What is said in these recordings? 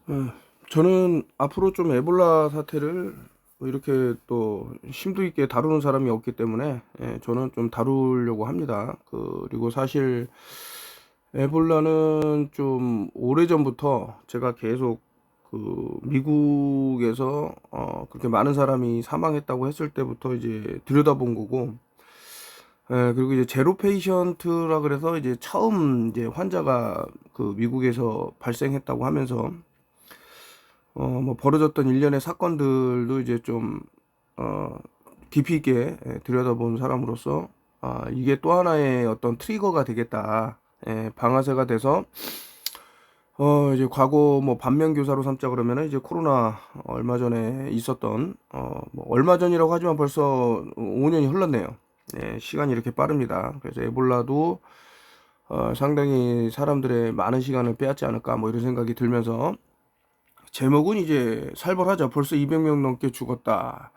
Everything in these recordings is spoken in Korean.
어, 저는 앞으로 좀 에볼라 사태를 뭐 이렇게 또 심도 있게 다루는 사람이 없기 때문에 저는 좀 다루려고 합니다. 그리고 사실 에볼라는 좀 오래전부터 제가 계속 미국에서 그렇게 많은 사람이 사망했다고 했을 때부터 이제 들여다본 거고, 그리고 이제 제로 페이션트라 그래서 이제 처음 이제 환자가 미국에서 발생했다고 하면서 뭐 벌어졌던 일련의 사건들도 이제 좀 어, 깊이 있게 들여다본 사람으로서, 이게 또 하나의 어떤 트리거가 되겠다. 방아쇠가 돼서 이제 과거 뭐 반면교사로 삼자 그러면은 이제 코로나 얼마 전에 있었던 뭐 얼마 전이라고 하지만 벌써 5년이 흘렀네요. 시간이 이렇게 빠릅니다. 그래서 에볼라도 상당히 사람들의 많은 시간을 빼앗지 않을까 뭐 이런 생각이 들면서, 제목은 이제 살벌하죠. 벌써 200명 넘게 죽었다.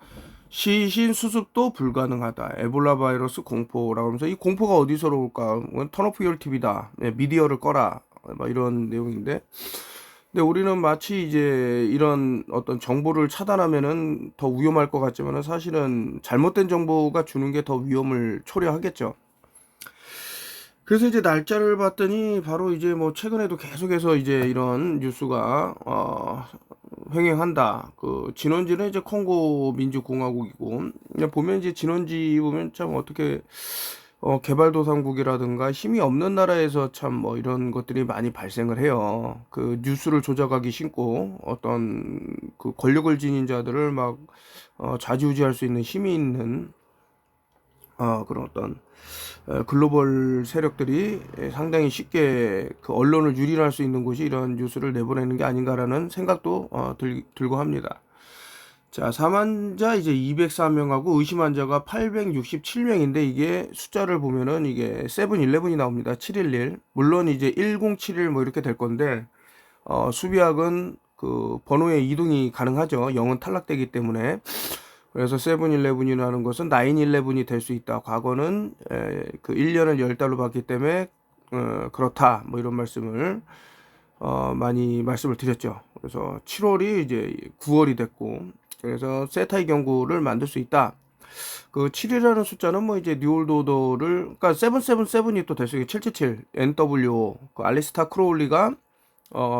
시신 수습도 불가능하다. 에볼라 바이러스 공포라고 하면서, 이 공포가 어디서로 올까? 턴오프 열 TV다. 미디어를 꺼라. 막 이런 내용인데. 근데 우리는 마치 이제 이런 어떤 정보를 차단하면은 더 위험할 것 같지만은, 사실은 잘못된 정보가 주는 게 더 위험을 초래하겠죠. 그래서 이제 날짜를 봤더니 바로 이제 뭐 최근에도 계속해서 이제 이런 뉴스가 횡행한다. 진원지는 이제 콩고 민주공화국이고, 그냥 보면 이제 진원지 보면 참 어떻게 개발도상국이라든가 힘이 없는 나라에서 참 뭐 이런 것들이 많이 발생을 해요. 뉴스를 조작하기 쉽고, 어떤 권력을 지닌 자들을 막 좌지우지할 수 있는 힘이 있는 그런 어떤 글로벌 세력들이 상당히 쉽게 언론을 유린할 수 있는 곳이 이런 뉴스를 내보내는 게 아닌가라는 생각도 들고 합니다. 자, 사망자 이제 204명하고 의심 환자가 867명인데, 이게 숫자를 보면은 이게 세븐일레븐이 나옵니다. 711. 물론 이제 1071 뭐 이렇게 될 건데, 수비학은 번호의 이동이 가능하죠. 0은 탈락되기 때문에. 그래서 세븐일레븐이라는 것은 나인일레븐이 될 수 있다. 과거는 1년을 10달로 봤기 때문에 그렇다. 뭐 이런 말씀을 많이 말씀을 드렸죠. 그래서 7월이 이제 9월이 됐고, 그래서 세타의 경고를 만들 수 있다. 7이라는 숫자는 뭐 이제 뉴올드 오더를, 그러니까 777이 또 될 수 있게 777 NWO 알리스타 크로울리가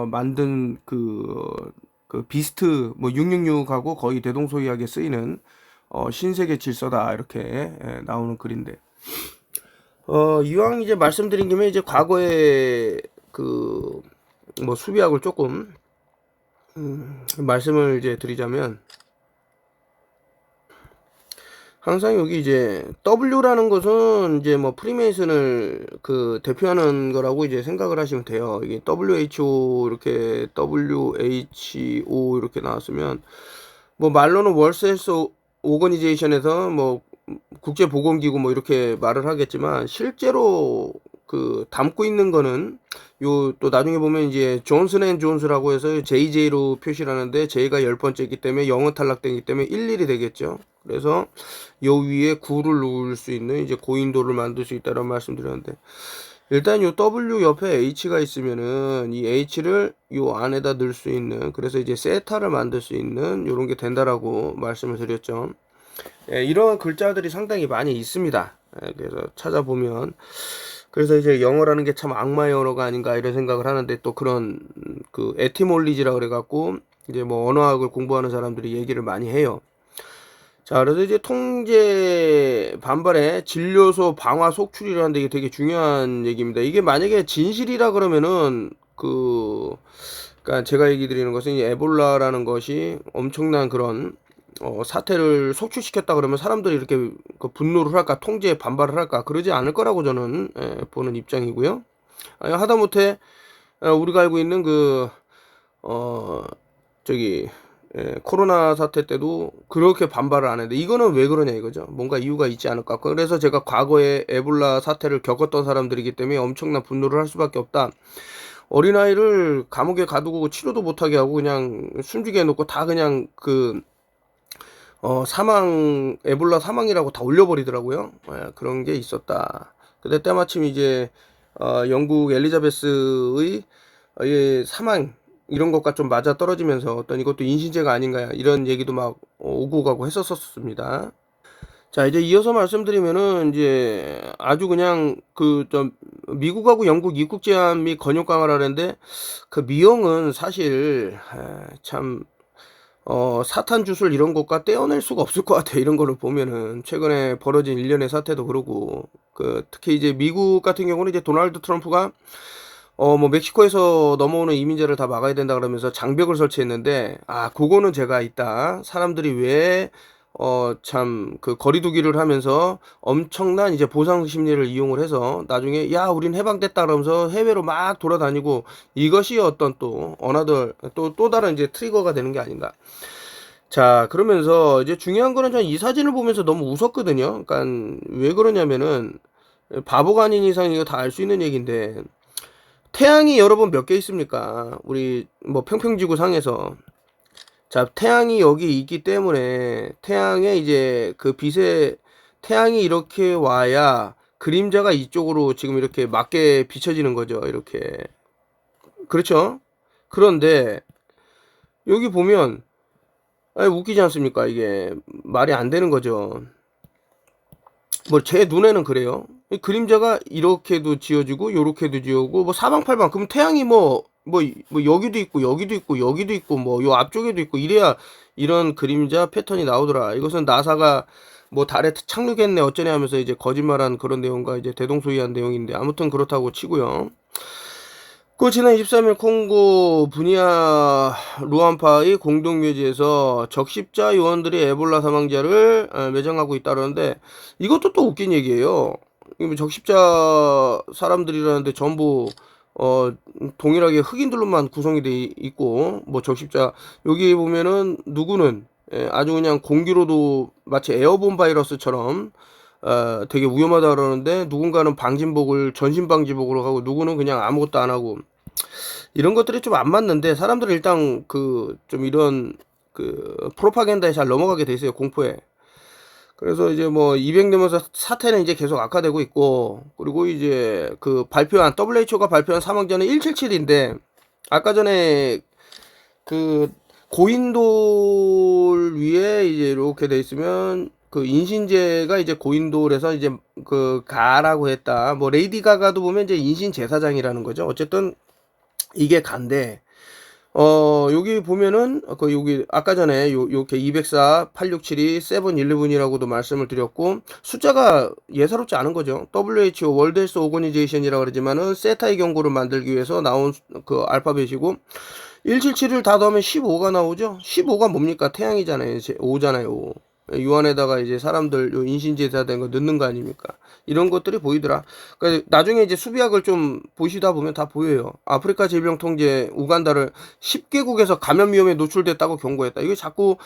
만든 비스트 뭐 666하고 거의 대동소이하게 쓰이는 신세계 질서다, 이렇게 나오는 글인데, 이왕 이제 말씀드린 김에 이제 과거에 뭐 수비학을 조금 말씀을 이제 드리자면, 항상 여기 이제 W라는 것은 이제 뭐 프리메이슨을 대표하는 거라고 이제 생각을 하시면 돼요. 이게 WHO 이렇게 WHO 이렇게 나왔으면, 뭐 말로는 월스 헬스 오거니제이션에서 뭐 국제보건기구 뭐 이렇게 말을 하겠지만, 실제로 담고 있는 거는 요 또 나중에 보면 이제 존슨 앤 존스라고 해서 JJ로 표시를 하는데, J가 10번째이기 때문에 0은 탈락되기 때문에 11이 되겠죠. 그래서 요 위에 9를 누를 수 있는 이제 고인도를 만들 수 있다는 말씀드렸는데, 일단 요 W 옆에 H가 있으면은 이 H를 요 안에다 넣을 수 있는, 그래서 이제 세타를 만들 수 있는 요런 게 된다라고 말씀을 드렸죠. 이런 글자들이 상당히 많이 있습니다. 그래서 찾아보면, 그래서 이제 영어라는 게 참 악마의 언어가 아닌가 이런 생각을 하는데, 또 그런 에티몰리지라 그래갖고 이제 뭐 언어학을 공부하는 사람들이 얘기를 많이 해요. 자, 그래서 이제 통제 반발에 진료소 방화 속출이라는 데, 이게 되게 중요한 얘기입니다. 이게 만약에 진실이라 그러면은 그러니까 제가 얘기 드리는 것은, 이 에볼라라는 것이 엄청난 그런 사태를 속출시켰다 그러면 사람들이 이렇게 분노를 할까, 통제에 반발을 할까, 그러지 않을 거라고 저는 보는 입장이고요. 하다못해 우리가 알고 있는 저기 코로나 사태 때도 그렇게 반발을 안 했는데, 이거는 왜 그러냐 이거죠. 뭔가 이유가 있지 않을까. 그래서 제가 과거에 에볼라 사태를 겪었던 사람들이기 때문에 엄청난 분노를 할 수밖에 없다. 어린아이를 감옥에 가두고 치료도 못하게 하고 그냥 숨지게 해놓고 다 그냥 에볼라 사망이라고 다 올려버리더라고요. 그런 게 있었다. 근데 때마침 이제 영국 엘리자베스의 사망, 이런 것과 좀 맞아 떨어지면서 어떤 이것도 인신제가 아닌가 이런 얘기도 막 오고 가고 했었습니다. 자, 이제 이어서 말씀드리면은 이제 아주 그냥 그 좀 미국하고 영국 입국 제한 및 권역 강화를 하는데 그 미용은 사실 참 사탄 주술 이런 것과 떼어낼 수가 없을 것 같아요. 이런 거를 보면은 최근에 벌어진 일련의 사태도 그러고 그 특히 이제 미국 같은 경우는 이제 도널드 트럼프가 뭐 멕시코에서 넘어오는 이민자를 다 막아야 된다 그러면서 장벽을 설치했는데 그거는 제가 있다. 사람들이 왜 참 그 거리두기를 하면서 엄청난 이제 보상 심리를 이용을 해서 나중에 야 우린 해방됐다 그러면서 해외로 막 돌아다니고 이것이 어떤 또 어나더 또 다른 이제 트리거가 되는 게 아닌가. 자, 그러면서 이제 중요한 거는 저는 이 사진을 보면서 너무 웃었거든요. 그러니까 왜 그러냐면은 바보가 아닌 이상 이거 다 알 수 있는 얘기인데 태양이 여러분 몇 개 있습니까? 우리 뭐 평평지구 상에서. 자, 태양이 여기 있기 때문에 태양에 이제 그 빛에 태양이 이렇게 와야 그림자가 이쪽으로 지금 이렇게 맞게 비춰지는 거죠. 이렇게. 그렇죠? 그런데 여기 보면 웃기지 않습니까? 이게 말이 안 되는 거죠. 뭐 제 눈에는 그래요. 그림자가 이렇게도 지어지고 요렇게도 지어지고 뭐 사방팔방 그럼 태양이 뭐 여기도 있고 여기도 있고 여기도 있고 뭐 요 앞쪽에도 있고 이래야 이런 그림자 패턴이 나오더라. 이것은 나사가 뭐 달에 착륙했네 어쩌네 하면서 이제 거짓말한 그런 내용과 이제 대동소이한 내용인데 아무튼 그렇다고 치고요. 그 지난 23일 콩고 부니아 루안파의 공동묘지에서 적십자 요원들이 에볼라 사망자를 매장하고 있다는데 이것도 또 웃긴 얘기예요. 적십자 사람들이라는데 전부 동일하게 흑인들로만 구성이 돼 있고 뭐 적십자 여기 보면은 누구는 아주 그냥 공기로도 마치 에어본 바이러스처럼 되게 위험하다 그러는데 누군가는 방진복을 전신 방지복으로 하고 누구는 그냥 아무것도 안 하고 이런 것들이 좀 안 맞는데 사람들은 일단 그 좀 이런 그 프로파간다에 잘 넘어가게 돼 있어요. 공포에. 그래서 이제 뭐 200되면서 사태는 이제 계속 악화되고 있고 그리고 이제 그 발표한 WHO가 발표한 사망자는 177인데 아까 전에 그 고인돌 위에 이제 이렇게 돼 있으면 그 인신제가 이제 고인돌에서 이제 그 가라고 했다. 뭐 레이디 가가도 보면 이제 인신 제사장이라는 거죠. 어쨌든 이게 간데 여기 보면은 여기 아까 전에 요렇게 204, 867이 7-11이라고도 말씀을 드렸고 숫자가 예사롭지 않은 거죠. WHO 월드 헬스 오거니제이션이라고 그러지만은 세타의 경고를 만들기 위해서 나온 그 알파벳이고 177을 다 더하면 15가 나오죠. 15가 뭡니까? 태양이잖아요. 5잖아요. 요 안에다가 이제 사람들 요 인신제사 된 거 넣는 거 아닙니까? 이런 것들이 보이더라. 그러니까 나중에 이제 수비학을 좀 보시다 보면 다 보여요. 아프리카 질병통제 우간다를 10개국에서 감염 위험에 노출됐다고 경고했다. 이게 자꾸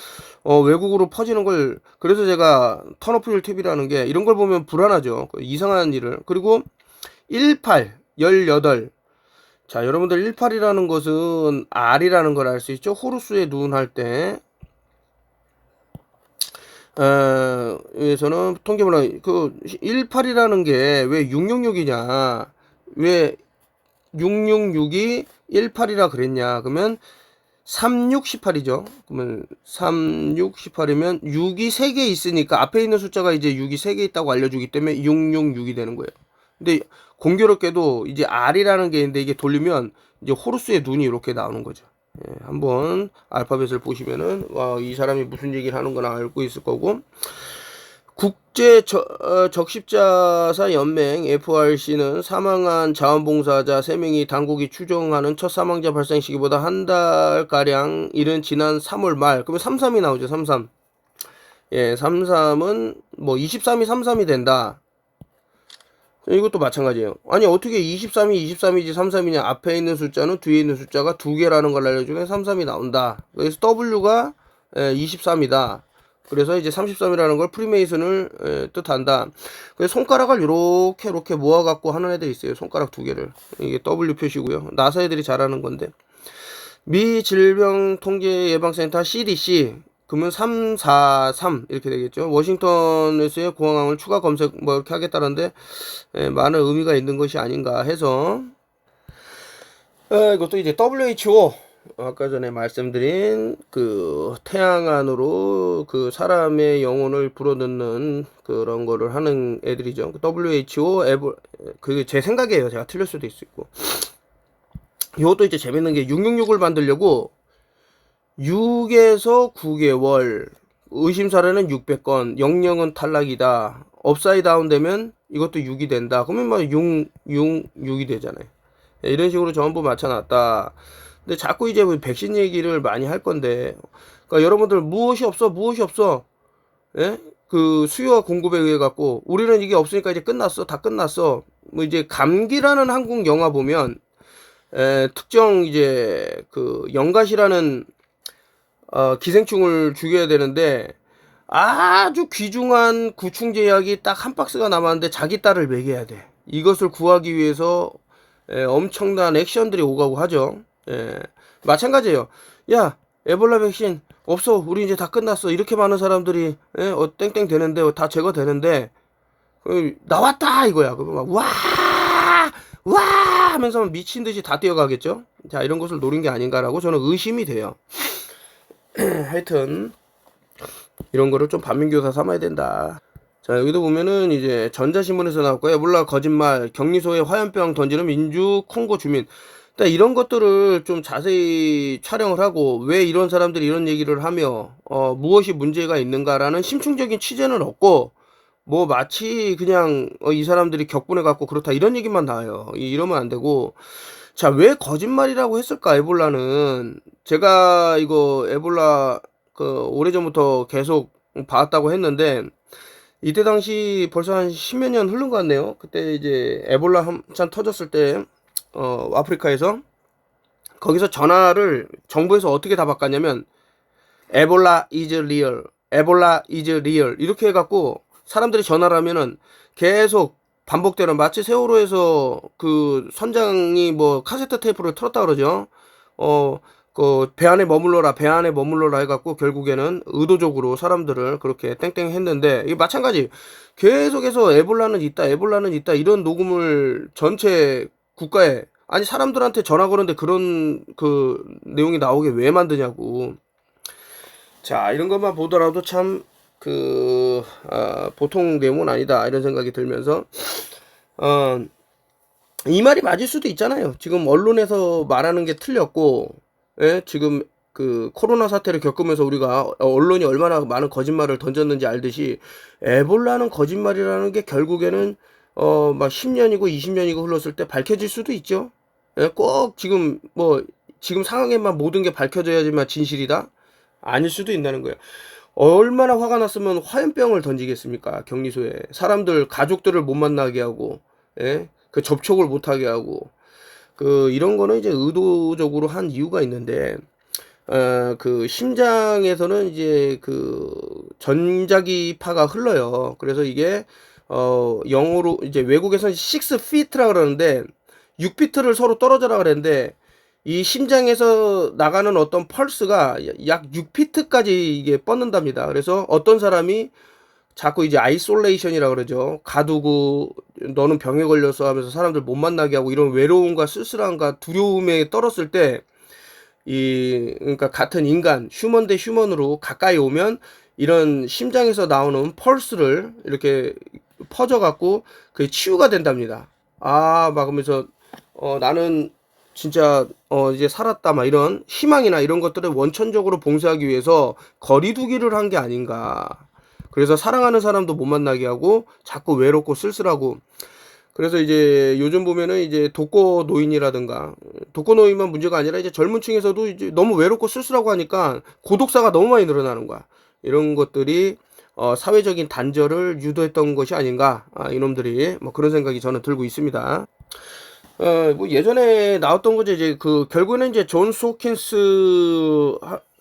외국으로 퍼지는 걸 그래서 제가 턴오프율 팁이라는 게 이런 걸 보면 불안하죠. 이상한 일을. 그리고 18, 18. 자, 여러분들 18이라는 것은 R이라는 걸 알 수 있죠? 호루스에 누운할 때 여기서는 통계문화 그 18이라는 게 왜 666이냐 왜 666이 18이라 그랬냐 그러면 3618이죠 그러면 3618이면 6이 3개 있으니까 앞에 있는 숫자가 이제 6이 3개 있다고 알려주기 때문에 666이 되는 거예요. 근데 공교롭게도 이제 R이라는 게 있는데 이게 돌리면 이제 호루스의 눈이 이렇게 나오는 거죠. 한번 알파벳을 보시면은 이 사람이 무슨 얘기를 하는 거나 알고 있을 거고 국제 적십자사 연맹 FRC는 사망한 자원봉사자 3명이 당국이 추정하는 첫 사망자 발생 시기보다 한 달가량 이른 지난 3월 말 그러면 33이 나오죠. 33 33은 뭐 23이 33이 된다. 이것도 마찬가지예요. 아니 어떻게 23이 23이지 33이냐 앞에 있는 숫자는 뒤에 있는 숫자가 2개라는 걸 알려주면 33이 나온다. 그래서 W가 23이다. 그래서 이제 33이라는 걸 프리메이슨을 뜻한다. 그래서 손가락을 이렇게 모아갖고 하는 애들이 있어요. 손가락 2개를. 이게 W 표시고요. 나사 애들이 잘하는 건데. 미 질병통제예방센터 CDC 그러면 343 이렇게 되겠죠. 워싱턴에서의 공항을 추가 검색 뭐 이렇게 하겠다는데 많은 의미가 있는 것이 아닌가 해서 이것도 이제 WHO 아까 전에 말씀드린 그 태양 안으로 그 사람의 영혼을 불어넣는 그런 거를 하는 애들이죠. WHO 그게 제 생각이에요. 제가 틀릴 수도 있고. 이것도 이제 재밌는 게 666을 만들려고 6에서 9개월, 의심 사례는 600건, 영영은 탈락이다. 업사이드 다운 되면 이것도 6이 된다. 그러면 뭐 6이 되잖아요. 이런 식으로 전부 맞춰놨다. 근데 자꾸 이제 백신 얘기를 많이 할 건데, 그러니까 여러분들 무엇이 없어. 예? 그 수요와 공급에 의해 갖고 우리는 이게 없으니까 이제 다 끝났어. 뭐 이제 감기라는 한국 영화 보면 특정 이제 그 영가시라는 기생충을 죽여야 되는데 아주 귀중한 구충제약이 딱 한 박스가 남았는데 자기 딸을 먹여야 돼. 이것을 구하기 위해서 엄청난 액션들이 오가고 하죠. 마찬가지예요. 야, 에볼라 백신 없어. 우리 이제 다 끝났어. 이렇게 많은 사람들이 땡땡 되는데 다 제거되는데 나왔다 이거야. 그러면 막 와 하면서 미친 듯이 다 뛰어가겠죠. 자, 이런 것을 노린 게 아닌가라고 저는 의심이 돼요. 하여튼 이런 거를 좀 반민교사 삼아야 된다. 자, 여기도 보면은 이제 전자신문에서 나왔고요. 몰라 거짓말, 격리소에 화염병 던지는 민주 콩고 주민. 일단 이런 것들을 좀 자세히 촬영을 하고 왜 이런 사람들이 이런 얘기를 하며 무엇이 문제가 있는가라는 심층적인 취재는 없고 뭐 마치 그냥 이 사람들이 격분해 갖고 그렇다 이런 얘기만 나와요. 이러면 안 되고. 자, 왜 거짓말이라고 했을까? 에볼라는 제가 이거 에볼라 그 오래전부터 계속 봤다고 했는데 이때 당시 벌써 한 10몇 년 흐른 것 같네요. 그때 이제 에볼라 한참 터졌을 때 아프리카에서 거기서 전화를 정부에서 어떻게 다 바꿨냐면 에볼라 is real, 에볼라 is real 이렇게 해갖고 사람들이 전화를 하면은 계속 반복되는 마치 세월호에서 그 선장이 뭐 카세트 테이프를 틀었다 그러죠. 그 배 안에 머물러라 해갖고 결국에는 의도적으로 사람들을 그렇게 땡땡 했는데 이게 마찬가지 계속해서 에볼라는 있다 이런 녹음을 전체 국가에 아니 사람들한테 전화 거는데 그런 그 내용이 나오게 왜 만드냐고. 자, 이런 것만 보더라도 참 보통 내용은 아니다 이런 생각이 들면서 이 말이 맞을 수도 있잖아요. 지금 언론에서 말하는 게 틀렸고 지금 그 코로나 사태를 겪으면서 우리가 언론이 얼마나 많은 거짓말을 던졌는지 알듯이 에볼라는 거짓말이라는 게 결국에는 막 10년이고 20년이고 흘렀을 때 밝혀질 수도 있죠. 꼭 지금 지금 상황에만 모든 게 밝혀져야지만 진실이다? 아닐 수도 있다는 거예요. 얼마나 화가 났으면 화염병을 던지겠습니까? 격리소에 사람들 가족들을 못 만나게 하고 그 접촉을 못 하게 하고 이런 거는 이제 의도적으로 한 이유가 있는데 그 심장에서는 이제 그 전자기파가 흘러요. 그래서 이게 영어로 이제 외국에서는 6feet라 그러는데 6피트를 서로 떨어져라 그랬는데 이 심장에서 나가는 어떤 펄스가 약 6피트까지 이게 뻗는답니다. 그래서 어떤 사람이 자꾸 이제 아이솔레이션이라 그러죠. 가두고 너는 병에 걸려서 하면서 사람들 못 만나게 하고 이런 외로움과 쓸쓸함과 두려움에 떨었을 때 그러니까 같은 인간, 휴먼 대 휴먼으로 가까이 오면 이런 심장에서 나오는 펄스를 이렇게 퍼져갖고 그게 치유가 된답니다. 막 그러면서 나는 진짜 이제 살았다 막 이런 희망이나 이런 것들을 원천적으로 봉쇄하기 위해서 거리두기를 한 게 아닌가. 그래서 사랑하는 사람도 못 만나게 하고 자꾸 외롭고 쓸쓸하고. 그래서 이제 요즘 보면은 이제 독거노인이라든가 독거노인만 문제가 아니라 이제 젊은 층에서도 이제 너무 외롭고 쓸쓸하고 하니까 고독사가 너무 많이 늘어나는 거야. 이런 것들이 사회적인 단절을 유도했던 것이 아닌가. 이놈들이 뭐 그런 생각이 저는 들고 있습니다. 뭐 예전에 나왔던 거죠. 이제 결국에는 이제 존스 호킨스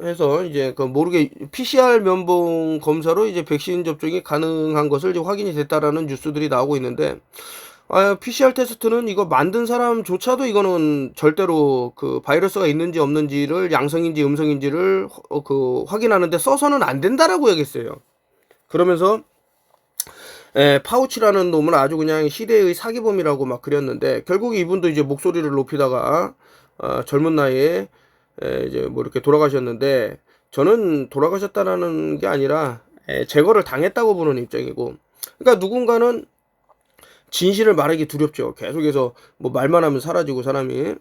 해서 이제 모르게 PCR 면봉 검사로 이제 백신 접종이 가능한 것을 이제 확인이 됐다라는 뉴스들이 나오고 있는데, PCR 테스트는 이거 만든 사람조차도 이거는 절대로 그 바이러스가 있는지 없는지를 양성인지 음성인지를 확인하는데 써서는 안 된다라고 얘기했어요. 그러면서 파우치라는 놈은 아주 그냥 시대의 사기범이라고 막 그렸는데 결국 이분도 이제 목소리를 높이다가 젊은 나이에 이제 뭐 이렇게 돌아가셨는데, 저는 돌아가셨다라는 게 아니라 제거를 당했다고 보는 입장이고, 그러니까 누군가는 진실을 말하기 두렵죠. 계속해서 뭐 말만 하면 사라지고 사람이.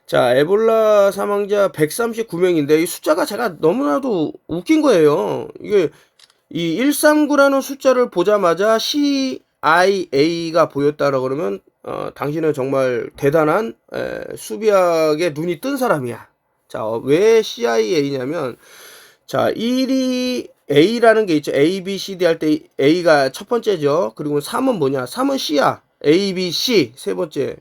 자, 에볼라 사망자 139명인데 이 숫자가 제가 너무나도 웃긴 거예요. 이게 이 139라는 숫자를 보자마자 CIA가 보였다라 그러면 당신은 정말 대단한 수비학에 눈이 뜬 사람이야. 자, 왜 CIA냐면, 자, 1이 A라는 게 있죠. A, B, C, D 할 때 A가 첫 번째죠. 그리고 3은 뭐냐? 3은 C야. A, B, C 세 번째.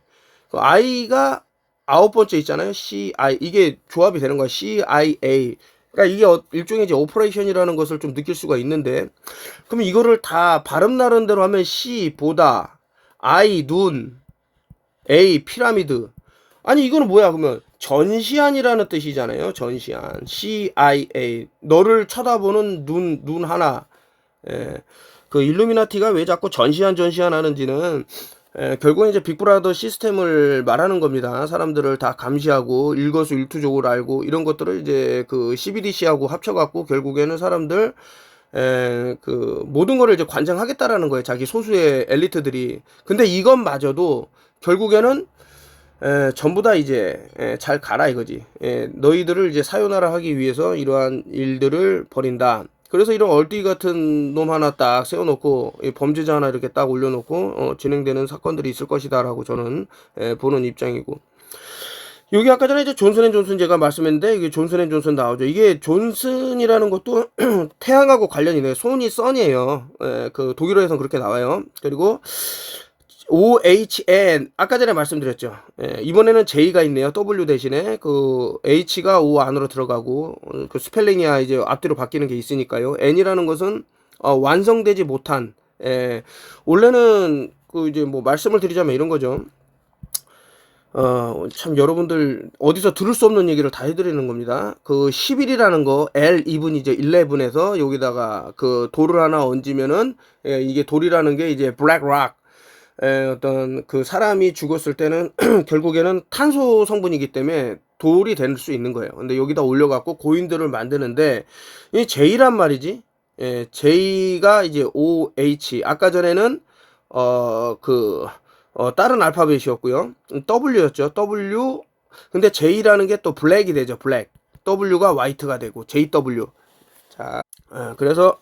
그 I가 아홉 번째 있잖아요. CI. 이게 조합이 되는 거야. CIA. 그러니까 이게 일종의 이제 오퍼레이션이라는 것을 좀 느낄 수가 있는데, 그러면 이거를 다 발음 나른 대로 하면 C 보다, I 눈, A 피라미드. 아니 이거는 뭐야? 그러면 전시안이라는 뜻이잖아요. 전시안. CIA. 너를 쳐다보는 눈 하나. 예. 그 일루미나티가 왜 자꾸 전시안 하는지는 결국은 이제 빅브라더 시스템을 말하는 겁니다. 사람들을 다 감시하고 일거수일투족을 알고 이런 것들을 이제 그 CBDC하고 합쳐갖고 결국에는 사람들 그 모든 거를 이제 관장하겠다라는 거예요. 자기 소수의 엘리트들이. 근데 이것마저도 결국에는 전부 다 이제 잘 가라 이거지. 너희들을 이제 사요나라 하기 위해서 이러한 일들을 벌인다. 그래서 이런 얼띠 같은 놈 하나 딱 세워놓고 범죄자 하나 이렇게 딱 올려놓고 진행되는 사건들이 있을 것이다라고 저는 보는 입장이고. 여기 아까 전에 이제 존슨앤존슨 제가 말씀했는데 이게 존슨앤존슨 나오죠. 이게 존슨이라는 것도 태양하고 관련이 돼요. 손이 선이에요. 그 독일어에서는 그렇게 나와요. 그리고 OHN 아까 전에 말씀드렸죠. 이번에는 J가 있네요. W 대신에 그 H가 O 안으로 들어가고 그 스펠링이야 이제 앞뒤로 바뀌는 게 있으니까요. N이라는 것은 완성되지 못한. 원래는 그 이제 뭐 말씀을 드리자면 이런 거죠. 참 여러분들 어디서 들을 수 없는 얘기를 다 해드리는 겁니다. 그 11이라는 거 L2분이죠. 11에서 여기다가 그 돌을 하나 얹으면은 이게 돌이라는 게 이제 블랙락. 어떤 그 사람이 죽었을 때는 결국에는 탄소 성분이기 때문에 돌이 될 수 있는 거예요. 근데 여기다 올려갖고 고인들을 만드는데 이 J란 말이지. J가 이제 OH. 아까 전에는 다른 알파벳이었고요. W였죠. W. 근데 J라는 게 또 블랙이 되죠. 블랙. W가 화이트가 되고 JW. 자, 그래서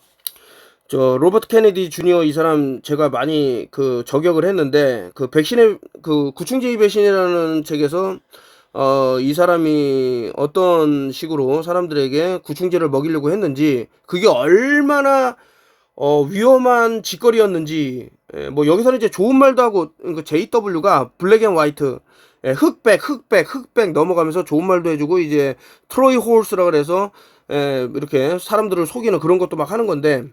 저 로버트 케네디 주니어 이 사람 제가 많이 그 저격을 했는데 그 백신의 그 구충제의 배신이라는 책에서 이 사람이 어떤 식으로 사람들에게 구충제를 먹이려고 했는지 그게 얼마나 위험한 짓거리였는지. 뭐 여기서는 이제 좋은 말도 하고 그 JW가 블랙 앤 화이트 흑백 넘어가면서 좋은 말도 해주고 이제 트로이 홀스라 그래서 이렇게 사람들을 속이는 그런 것도 막 하는 건데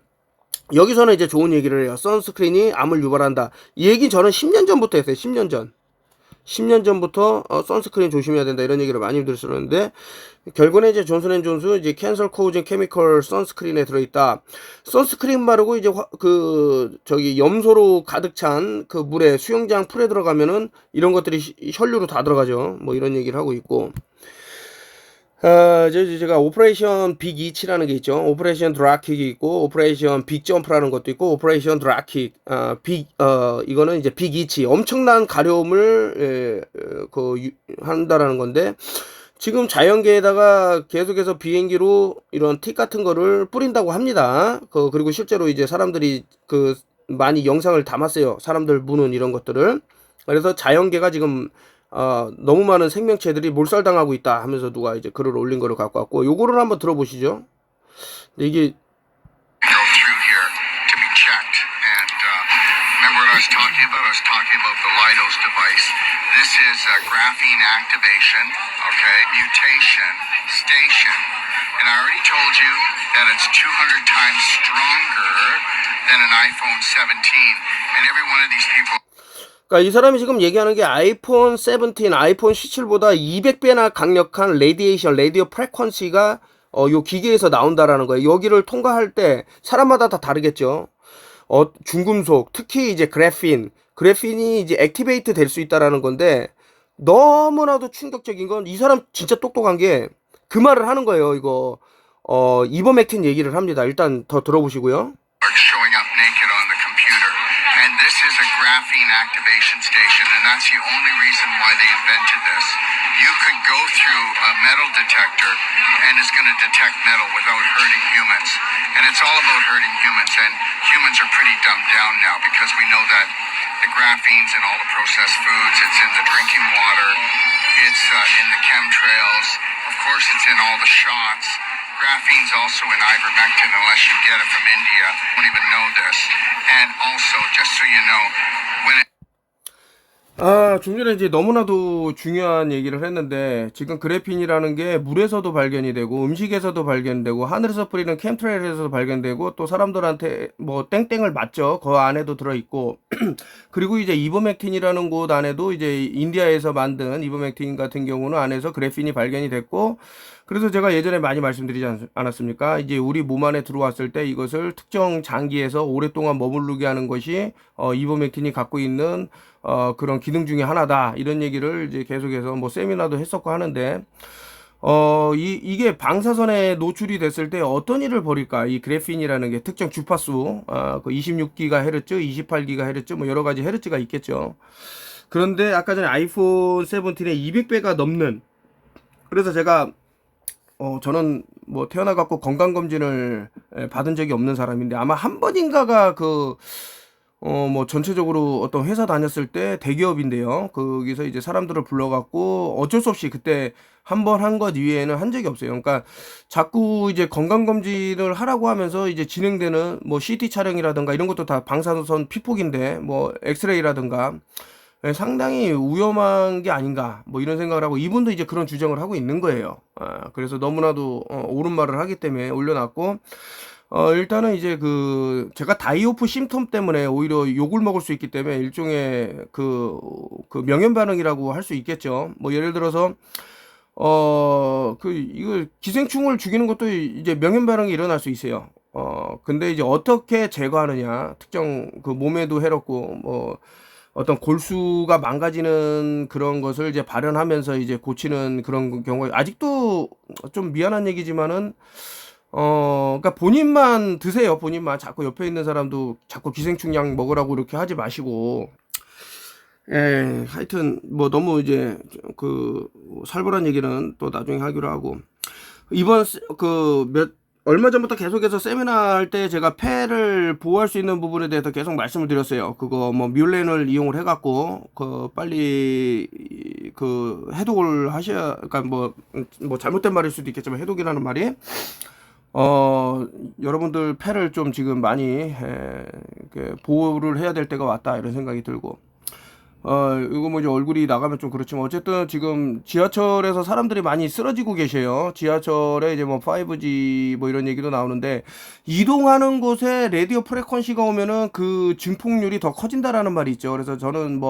여기서는 이제 좋은 얘기를 해요. 선스크린이 암을 유발한다. 이 얘기는 저는 10년 전부터 했어요. 10년 전. 10년 전부터 선스크린 조심해야 된다 이런 얘기를 많이 들었었는데 결국에 이제 존슨앤존슨 이제 캔서 코우징 케미컬 선스크린에 들어있다. 선스크린 바르고 이제 저기 염소로 가득 찬 그 물에 수영장 풀에 들어가면은 이런 것들이 혈류로 다 들어가죠. 뭐 이런 얘기를 하고 있고. 제가 오퍼레이션 빅 이치라는 게 있죠. 오퍼레이션 드라킥이 있고, 오퍼레이션 빅 점프라는 것도 있고, 오퍼레이션 드라킥, 이거는 이제 빅 이치. 엄청난 가려움을, 한다라는 건데, 지금 자연계에다가 계속해서 비행기로 이런 틱 같은 거를 뿌린다고 합니다. 그리고 실제로 이제 사람들이 많이 영상을 담았어요. 사람들 무는 이런 것들을. 그래서 자연계가 지금 너무 많은 생명체들이 몰살당하고 있다 하면서 누가 이제 글을 올린 거를 갖고 왔고 요거를 한번 들어보시죠. 근데 이게 This is graphene activation, okay, mutation, station, and I already told you that it's 200 times stronger than an iPhone 17, and every one of these people. 그러니까 이 사람이 지금 얘기하는 게 아이폰 17, 아이폰 17보다 200배나 강력한 레디에이션, 레디오 프레퀀시가 요 기계에서 나온다라는 거예요. 여기를 통과할 때 사람마다 다 다르겠죠. 중금속, 특히 이제 그래핀이 이제 액티베이트 될 수 있다라는 건데 너무나도 충격적인 건 이 사람 진짜 똑똑한 게 그 말을 하는 거예요. 이거 이버맥틴 얘기를 합니다. 일단 더 들어보시고요. are showing up naked on the computer. And this is a graphene activation station, and that's the only reason why they invented this. You could go through a metal detector, and it's going to detect metal without hurting humans. And it's all about hurting humans, and humans are pretty dumbed down now because we know that the graphene's in all the processed foods, it's in the drinking water, it's in the chemtrails, of course it's in all the shots. Graphene's also in ivermectin unless you get it from India. I don't even know this. And also, just so you know, when it 좀 전에 이제 너무나도 중요한 얘기를 했는데, 지금 그래핀이라는 게 물에서도 발견이 되고, 음식에서도 발견되고, 하늘에서 뿌리는 캠트레일에서도 발견되고, 또 사람들한테 뭐 땡땡을 맞죠. 그 안에도 들어있고, 그리고 이제 이버맥틴이라는 곳 안에도 이제 인디아에서 만든 이버맥틴 같은 경우는 안에서 그래핀이 발견이 됐고, 그래서 제가 예전에 많이 말씀드리지 않았습니까? 이제 우리 몸 안에 들어왔을 때 이것을 특정 장기에서 오랫동안 머무르게 하는 것이 이버맥틴이 갖고 있는 그런 기능 중에 하나다. 이런 얘기를 이제 계속해서 뭐 세미나도 했었고 하는데, 이게 방사선에 노출이 됐을 때 어떤 일을 벌일까? 이 그래핀이라는 게 특정 주파수, 그 26GHz, 28GHz, 뭐 여러 가지 헤르츠가 있겠죠. 그런데 아까 전에 아이폰 17의 200배가 넘는, 그래서 제가 저는 뭐 태어나갖고 건강검진을 받은 적이 없는 사람인데, 아마 한 번인가가 뭐 전체적으로 어떤 회사 다녔을 때 대기업인데요. 거기서 이제 사람들을 불러갖고 어쩔 수 없이 그때 한 번 한 것 이외에는 한 적이 없어요. 그러니까 자꾸 이제 건강검진을 하라고 하면서 이제 진행되는 뭐 CT 촬영이라든가 이런 것도 다 방사선 피폭인데, 뭐 엑스레이라든가 상당히 위험한 게 아닌가, 뭐 이런 생각을 하고, 이분도 이제 그런 주장을 하고 있는 거예요. 그래서 너무나도 옳은 말을 하기 때문에 올려놨고, 일단은 이제 제가 다이오프 심텀 때문에 오히려 욕을 먹을 수 있기 때문에 일종의 그 명현 반응이라고 할 수 있겠죠. 뭐 예를 들어서 이거 기생충을 죽이는 것도 이제 명현 반응이 일어날 수 있어요. 근데 이제 어떻게 제거하느냐, 특정 그 몸에도 해롭고 뭐 어떤 골수가 망가지는 그런 것을 이제 발현하면서 이제 고치는 그런 경우에, 아직도 좀 미안한 얘기지만은 그러니까 본인만 드세요. 본인만. 자꾸 옆에 있는 사람도 자꾸 기생충약 먹으라고 이렇게 하지 마시고. 하여튼 뭐 너무 이제 살벌한 얘기는 또 나중에 하기로 하고, 이번 얼마 전부터 계속해서 세미나 할 때 제가 폐를 보호할 수 있는 부분에 대해서 계속 말씀을 드렸어요. 그거 뭐 뮬렌을 이용을 해갖고 빨리 해독을 하셔야, 그러니까 뭐 잘못된 말일 수도 있겠지만 해독이라는 말이 여러분들 폐를 좀 지금 많이 보호를 해야 될 때가 왔다, 이런 생각이 들고, 이거 뭐 이제 얼굴이 나가면 좀 그렇지만, 어쨌든 지금 지하철에서 사람들이 많이 쓰러지고 계셔요. 지하철에 이제 뭐 5G 뭐 이런 얘기도 나오는데, 이동하는 곳에 라디오 프레퀀시가 오면은 그 증폭률이 더 커진다라는 말이 있죠. 그래서 저는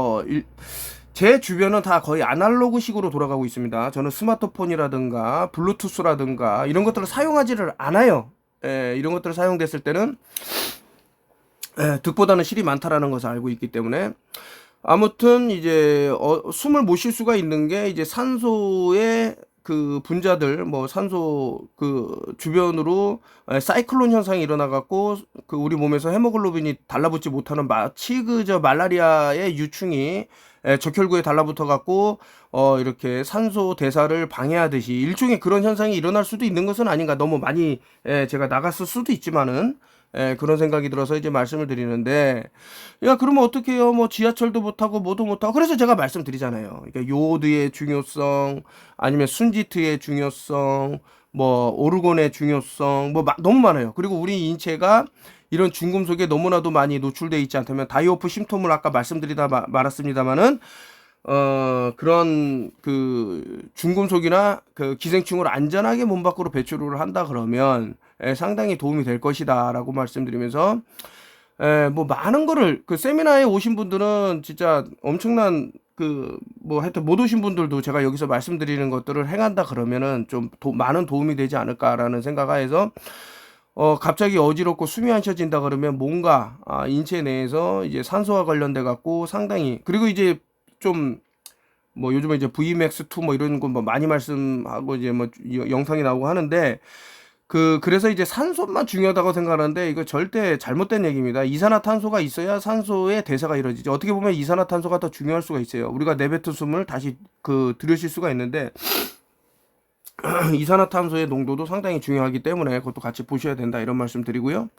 제 주변은 다 거의 아날로그식으로 돌아가고 있습니다. 저는 스마트폰이라든가 블루투스라든가 이런 것들을 사용하지를 않아요. 이런 것들을 사용됐을 때는 득보다는 실이 많다라는 것을 알고 있기 때문에, 아무튼 이제 숨을 못 쉴 수가 있는 게 이제 산소의 그 분자들, 뭐 산소 주변으로 사이클론 현상이 일어나 갖고 우리 몸에서 헤모글로빈이 달라붙지 못하는, 마치 말라리아의 유충이 적혈구에 달라붙어 갖고 이렇게 산소 대사를 방해하듯이 일종의 그런 현상이 일어날 수도 있는 것은 아닌가. 너무 많이 제가 나갔을 수도 있지만은 그런 생각이 들어서 이제 말씀을 드리는데, 야 그러면 어떻게 해요? 뭐 지하철도 못하고 뭐도 못하고. 그래서 제가 말씀드리잖아요. 그러니까 요오드의 중요성, 아니면 순지트의 중요성, 뭐 오르곤의 중요성, 뭐 너무 많아요. 그리고 우리 인체가 이런 중금속에 너무나도 많이 노출되어 있지 않다면, 다이오프 심톰을 아까 말씀드리다 말았습니다만은 그런 중금속이나 기생충을 안전하게 몸 밖으로 배출을 한다 그러면 상당히 도움이 될 것이다 라고 말씀드리면서, 뭐 많은 거를 세미나에 오신 분들은 진짜 엄청난 하여튼 못 오신 분들도 제가 여기서 말씀드리는 것들을 행한다 그러면은 좀 많은 도움이 되지 않을까라는 생각하에서, 갑자기 어지럽고 숨이 안 쉬어진다 그러면 뭔가 인체 내에서 이제 산소와 관련돼 갖고 상당히, 그리고 이제 좀 뭐 요즘에 이제 VMAX2 뭐 이런 거 뭐 많이 말씀하고 이제 뭐 영상이 나오고 하는데 그래서 이제 산소만 중요하다고 생각하는데 이거 절대 잘못된 얘기입니다. 이산화탄소가 있어야 산소의 대사가 이루어지죠. 어떻게 보면 이산화탄소가 더 중요할 수가 있어요. 우리가 내뱉은 숨을 다시 들여쉴 수가 있는데 이산화탄소의 농도도 상당히 중요하기 때문에 그것도 같이 보셔야 된다 이런 말씀 드리고요.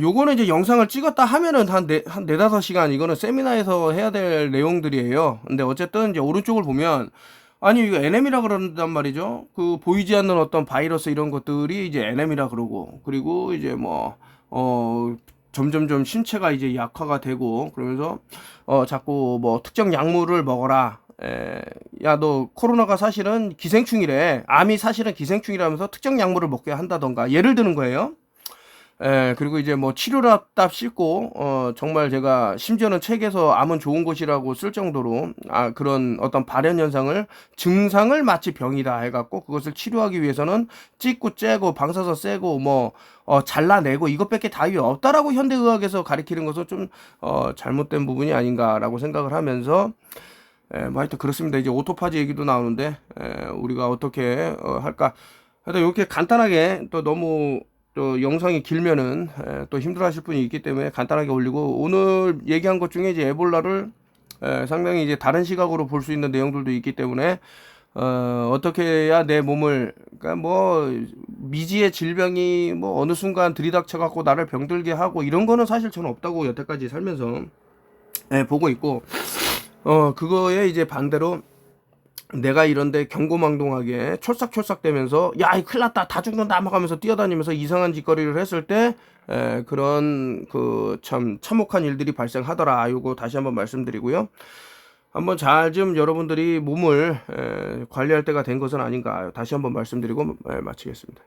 요거는 이제 영상을 찍었다 하면은 한 4-5시간 이거는 세미나에서 해야 될 내용들이에요. 근데 어쨌든 이제 오른쪽을 보면 아니 이거 NM이라 그런단 말이죠. 그 보이지 않는 어떤 바이러스 이런 것들이 이제 NM이라 그러고 그리고 이제 뭐 점점점 신체가 이제 약화가 되고 그러면서 자꾸 뭐 특정 약물을 먹어라. 야, 너 코로나가 사실은 기생충이래. 암이 사실은 기생충이라면서 특정 약물을 먹게 한다던가 예를 드는 거예요. 그리고 이제 뭐 치료랍답 싣고, 정말 제가 심지어는 책에서 암은 좋은 것이라고 쓸 정도로, 그런 어떤 발현 현상을, 증상을 마치 병이다 해갖고, 그것을 치료하기 위해서는 찍고 째고, 방사선 쐬고, 뭐, 잘라내고, 이것밖에 답이 없다라고 현대의학에서 가리키는 것은 좀, 잘못된 부분이 아닌가라고 생각을 하면서, 뭐 하여튼 그렇습니다. 이제 오토파지 얘기도 나오는데, 우리가 어떻게, 할까. 하여튼 이렇게 간단하게 또 너무 또 영상이 길면은 또 힘들어하실 분이 있기 때문에 간단하게 올리고 오늘 얘기한 것 중에 이제 에볼라를 상당히 이제 다른 시각으로 볼 수 있는 내용들도 있기 때문에 어떻게 해야 내 몸을 그러니까 뭐 미지의 질병이 뭐 어느 순간 들이닥쳐 갖고 나를 병들게 하고 이런 거는 사실 저는 없다고 여태까지 살면서 보고 있고 그거에 이제 반대로 내가 이런데 경고망동하게 촐싹촐싹대면서 야, 이 큰일 났다 다 죽는다 막 하면서 뛰어다니면서 이상한 짓거리를 했을 때 그런 그 참 참혹한 일들이 발생하더라. 요거 다시 한번 말씀드리고요. 한번 잘 좀 여러분들이 몸을 관리할 때가 된 것은 아닌가 다시 한번 말씀드리고 마치겠습니다.